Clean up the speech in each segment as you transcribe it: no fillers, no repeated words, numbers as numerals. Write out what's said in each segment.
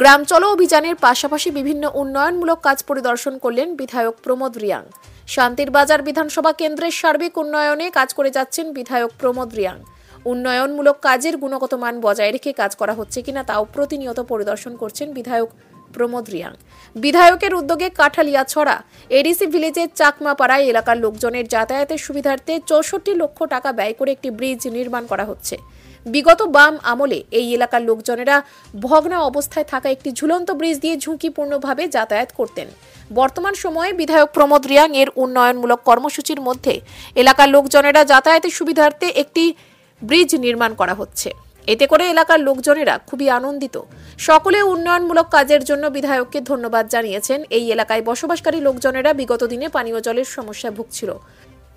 গ্রাম চলো অভিযানের পাশাপাশি বিভিন্ন উন্নয়নমূলক কাজ পরিদর্শন করলেন বিধায়ক প্রমোদ রিয়াং। শান্তির বাজার বিধানসভা কেন্দ্রের সার্বিক উন্নয়নে কাজ করে যাচ্ছেন বিধায়ক প্রমোদ রিয়াং। উন্নয়নমূলক কাজের গুণগত মান বজায় রেখে কাজ করা হচ্ছে কিনা তাও প্রতিনিয়ত পরিদর্শন করছেন বিধায়ক প্রমোদ রিয়াং। বিধায়কের উদ্যোগে কাঠালিয়াছড়া এডিসি ভিলেজের চাকমাপাড়ায় এলাকার লোকজনের যাতায়াতের সুবিধার্থে 64 লক্ষ টাকা ব্যয় করে একটি ব্রিজ নির্মাণ করা হচ্ছে। বিগত বাম আমলে এই এলাকার লোকজনেরা ভগ্ন অবস্থায় থাকা একটি ঝুলন্ত ব্রিজ দিয়ে ঝুঁকিপূর্ণভাবে যাতায়াত করতেন। বর্তমান সময়ে বিধায়ক প্রমোদ রিয়াং এর উন্নয়নমূলক কর্মসূচির মধ্যে এলাকার লোকজনেরা যাতায়াতের সুবিধার্থে একটি ব্রিজ নির্মাণ করা হচ্ছে। এতে করে এলাকার লোকজনেরা খুবই আনন্দিত। সকলে উন্নয়নমূলক কাজের জন্য বিধায়ককে ধন্যবাদ জানিয়েছেন। এই এলাকায় বসবাসকারী লোকজনেরা বিগত দিনে পানীয় জলের সমস্যায় ভুগছিল।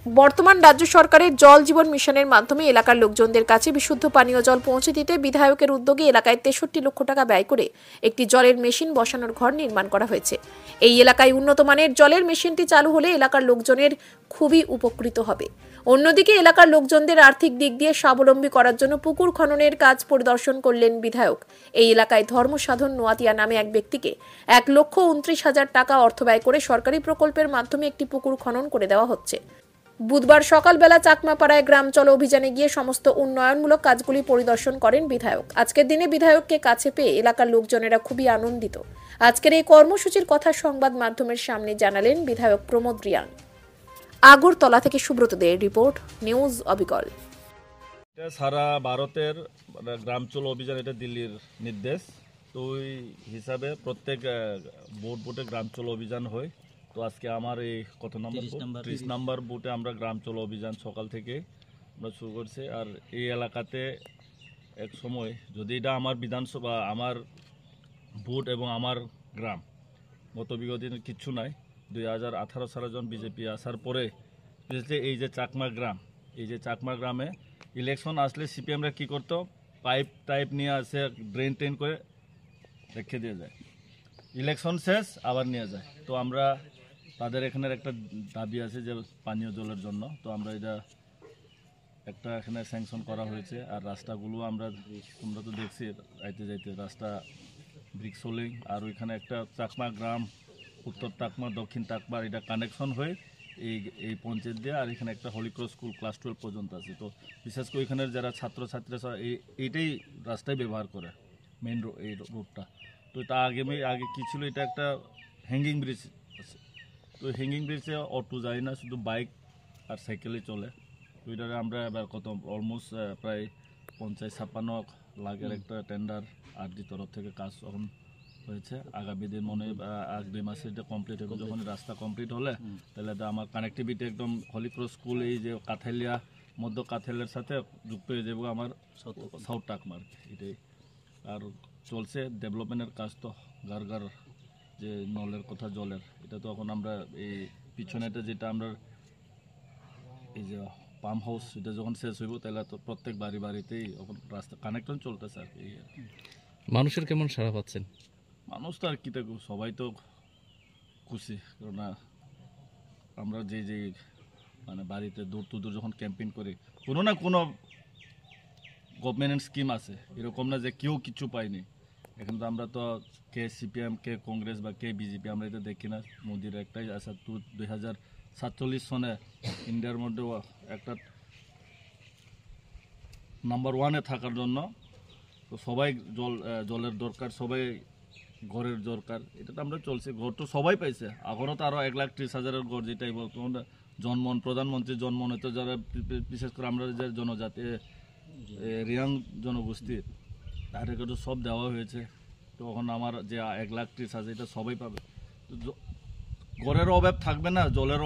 বর্তমান রাজ্য সরকারের জল জীবন মিশনের মাধ্যমে এলাকার লোকজনদের কাছে বিশুদ্ধ পানীয় জল পৌঁছে দিতে বিধায়কের উদ্যোগে এলাকায় 63 লক্ষ টাকা ব্যয় করে একটি জলের মেশিন বসানোর ঘর নির্মাণ করা হয়েছে। এই এলাকায় উন্নত মানের জলের মেশিনটি চালু হলে এলাকার লোকজনের খুবই উপকৃত হবে। অন্যদিকে এলাকার লোকজনদের আর্থিক দিক দিয়ে স্বাবলম্বী করার জন্য পুকুর খননের কাজ পরিদর্শন করলেন বিধায়ক। এই এলাকায় ধর্মসাধন নোয়াতিয়া নামে এক ব্যক্তিকে 1,29,000 টাকা অর্থ ব্যয় করে সরকারি প্রকল্পের মাধ্যমে একটি পুকুর খনন করে দেওয়া হচ্ছে। বুধবার সকালবেলা চাকমাপাড়ায় গ্রাম চলো অভিযানে গিয়ে সমস্ত উন্নয়নমূলক কাজগুলি পরিদর্শন করেন বিধায়ক। আজকের দিনে বিধায়ককে কাছে পেয়ে এলাকার লোকজনেরা খুবই আনন্দিত। আজকের এই কর্মসূচির কথা সংবাদ মাধ্যমের সামনে জানালেন বিধায়ক প্রমোদ রিয়াং। আগরতলা থেকে সুব্রত দের রিপোর্ট, নিউজ অবিকল। সারা ভারতের গ্রাম চলো অভিযান, এটা দিল্লির নির্দেশ। তো ওই হিসাবে প্রত্যেক বুথে গ্রাম চলো অভিযান হয়। তো আজকে আমার এই কত নম্বর 30 নম্বর বুথে আমরা গ্রাম চলো অভিযান সকাল থেকে আমরা শুরু করছি। আর এই এলাকাতে এক সময় যদি এটা আমার বিধানসভা, আমার বুথ এবং আমার গ্রাম, গত বিগত দিনের কিচ্ছু নাই। 2018 সালে যখন বিজেপি আসার পরে এই যে চাকমা গ্রামে ইলেকশন আসলে সিপিএমরা কী করতো, পাইপ নিয়ে আসে ড্রেন ট্রেন করে রেখে দিয়ে যায়, ইলেকশন শেষ আবার নিয়ে যায়। তো আমরা তাদের এখানের একটা দাবি আছে যে পানীয় জলের জন্য। তো আমরা এটা একটা এখানে স্যাংশন করা হয়েছে। আর রাস্তাগুলো আমরা তোমরা তো দেখছি যাইতে রাস্তা ব্রিক্স সোলিং। আর ওইখানে একটা চাকমা গ্রাম, উত্তর টাকমা দক্ষিণ টাকমা, এটা কানেকশন হয়ে এই পঞ্চায়েত দিয়ে আর এখানে একটা হলিক্রস স্কুল ক্লাস 12 পর্যন্ত আছে। তো বিশেষ করে ওইখানের যারা ছাত্রছাত্রীরা এইটাই রাস্তায় ব্যবহার করে, মেন এই রোডটা। তো এটা আগে কী ছিল, এটা একটা হ্যাঙ্গিং ব্রিজ আছে। তো হ্যাঙ্গিং ব্রিজে অটো যায় না, শুধু বাইক আর সাইকেলে চলে। তো এটারে আমরা এবার অলমোস্ট প্রায় 50-56 লাখের একটা টেন্ডার আরডি তরফ থেকে কাজ এখন হয়েছে। আগামী দিন মনে হয় 1-2 মাসে এটা কমপ্লিট হবে। যখন রাস্তা কমপ্লিট হলে তাহলে এটা আমার কানেক্টিভিটি একদম হলিক্রস স্কুল, এই যে কাথালিয়া মধ্য কাথালিয়ার সাথে যুক্ত হয়ে যাবো আমার সাউথ টাকমার। এটাই আর চলছে ডেভেলপমেন্টের কাজ। তো গার যে নলের কথা, জলের, এটা তো এখন আমরা এই পিছনেটা যেটা আমরা এই যে পাম্প হাউস, এটা যখন শেষ হইব তাহলে তো প্রত্যেক বাড়িতেই এখন রাস্তা কানেকশন চলতেছে আর কি। মানুষের কেমন সাড়া পাচ্ছেন? মানুষ তো আর কি থাকবো, সবাই তো খুশি। কেননা আমরা যে মানে বাড়িতে দূর যখন ক্যাম্পেইন করি, কোনো না কোনো গভর্নমেন্ট স্কিম আছে, এরকম না যে কেউ কিছু পায়নি। এখন তো আমরা তো কে সিপিএম, কে কংগ্রেস বা কে বিজেপি, আমরা এটা দেখি না। মোদির একটাই আশা, 2047 সনে ইন্ডিয়ার মধ্যে একটা নাম্বার 1-এ থাকার জন্য। তো সবাই জলের দরকার, সবাই ঘরের দরকার। এটা তো আমরা চলছে, ঘর তো সবাই পাইছে। এখনও তো আরও 1,30,000-এর ঘর, যেটাই জন্মন প্রধানমন্ত্রী জন্মনে তো যারা বিশেষ করে আমরা যে জনজাতি রিয়াং জনগোষ্ঠীর, তাদেরকে তো সব দেওয়া হয়েছে। তো এখন আমার যে 1,30,000 এটা সবাই পাবে। তো ঘরের অভাব থাকবে না, জলেরও